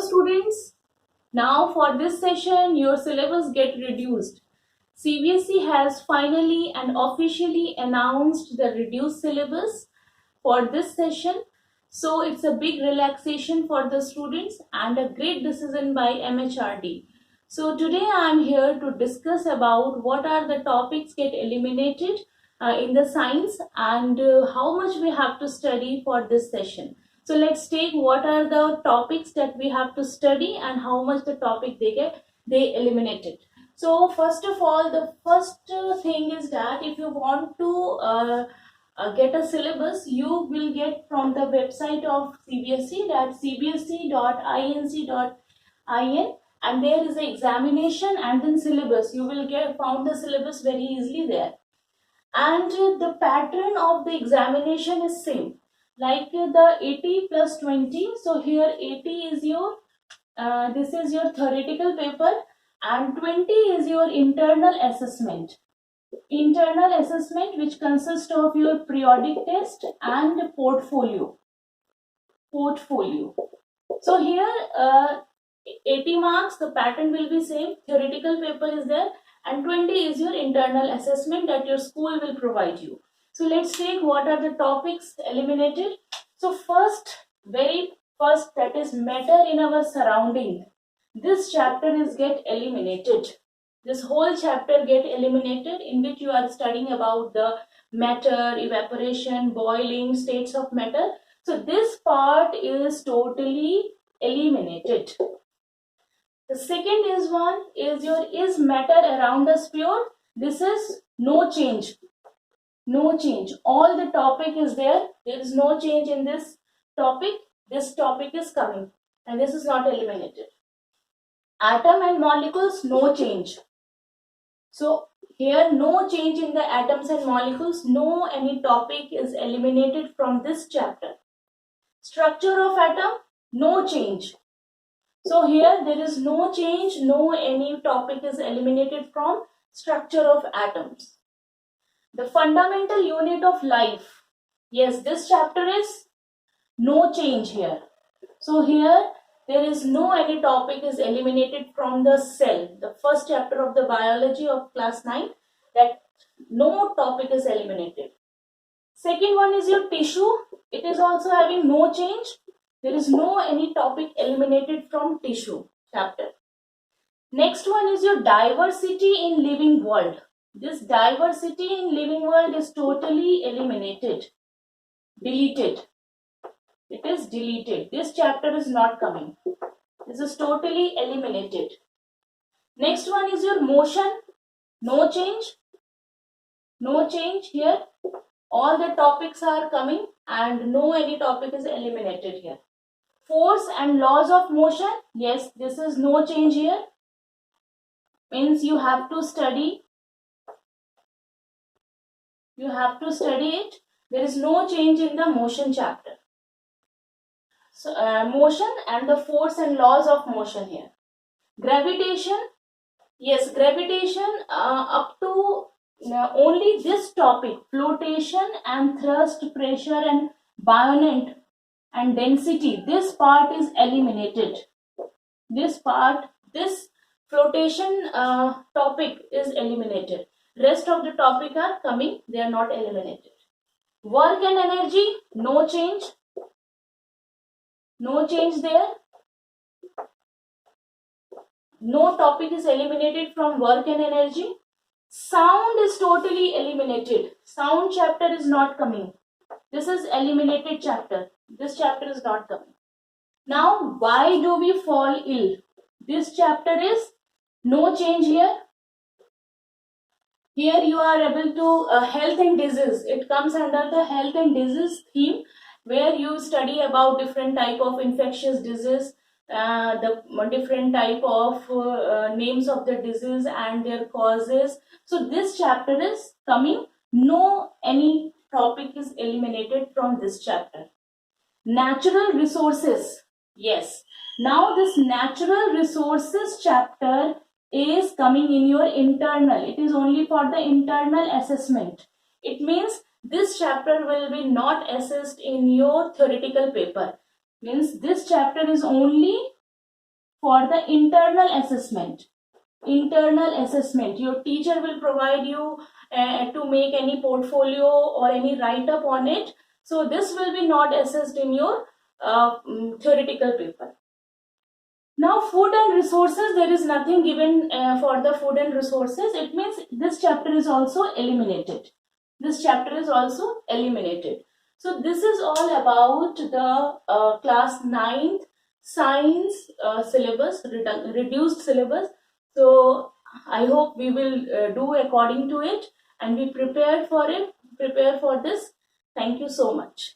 students, now for this session your syllabus get reduced. CBSE has finally and officially announced the reduced syllabus for this session. So it's a big relaxation for the students and a great decision by MHRD. So today I am here to discuss about what are the topics get eliminated in the science and how much we have to study for this session. So let's take what are the topics that we have to study and how much the topic they eliminated. So first of all, the first thing is that if you want to get a syllabus, you will get from the website of CBSE, that cbse.inc.in, and there is an examination and then syllabus. You will get found the syllabus very easily there, and the pattern of the examination is same like the 80 plus 20. So here 80 is your this is your theoretical paper and 20 is your internal assessment which consists of your periodic test and portfolio. So here 80 marks, the pattern will be same, theoretical paper is there, and 20 is your internal assessment that your school will provide you. So let's take what are the topics eliminated. So very first, that is matter in our surrounding. This chapter is get eliminated. This whole chapter get eliminated, in which you are studying about the matter, evaporation, boiling, states of matter. So this part is totally eliminated. The second is matter around us pure. This is no change. All the topic is there. There is no change in this topic. This topic is coming and this is not eliminated. Atom and molecules, no change. So here no change in the atoms and molecules, no any topic is eliminated from this chapter. Structure of atom, no change. So here there is no change, no any topic is eliminated from structure of atoms. The fundamental unit of life, yes, this chapter is no change here. So here there is no any topic is eliminated from the cell, the first chapter of the biology of class 9, that no topic is eliminated. Second one is your tissue. It is also having no change. There is no any topic eliminated from tissue chapter. Next one is your diversity in living world. This diversity in living world is totally eliminated, deleted. It is deleted. This chapter is not coming. This is totally eliminated. Next one is your motion. No change. No change here. All the topics are coming and no any topic is eliminated here. Force and laws of motion. Yes, this is no change here. Means you have to study. You have to study it. There is no change in the motion chapter. So motion and the force and laws of motion here. Gravitation. Yes, gravitation up to only this topic, flotation and thrust, pressure and buoyant and density. This part is eliminated. This flotation topic is eliminated. Rest of the topic are coming, they are not eliminated. Work and energy, no change. No change there. No topic is eliminated from work and energy. Sound is totally eliminated. Sound chapter is not coming. This is eliminated chapter. This chapter is not coming. Now, why do we fall ill? This chapter is no change here. Here you are able to health and disease. It comes under the health and disease theme, where you study about different type of infectious disease, the different type of names of the disease and their causes. So this chapter is coming. No any topic is eliminated from this chapter. Natural resources. Yes. Now this natural resources chapter is coming in your internal. It is only for the internal assessment. It means this chapter will be not assessed in your theoretical paper. Means this chapter is only for the internal assessment. Internal assessment, your teacher will provide you to make any portfolio or any write-up on it. So this will be not assessed in your theoretical paper. Now food and resources, there is nothing given for the food and resources. It means this chapter is also eliminated. This chapter is also eliminated. So this is all about the class 9th science syllabus, reduced syllabus. So I hope we will do according to it and be prepared for it, prepare for this. Thank you so much.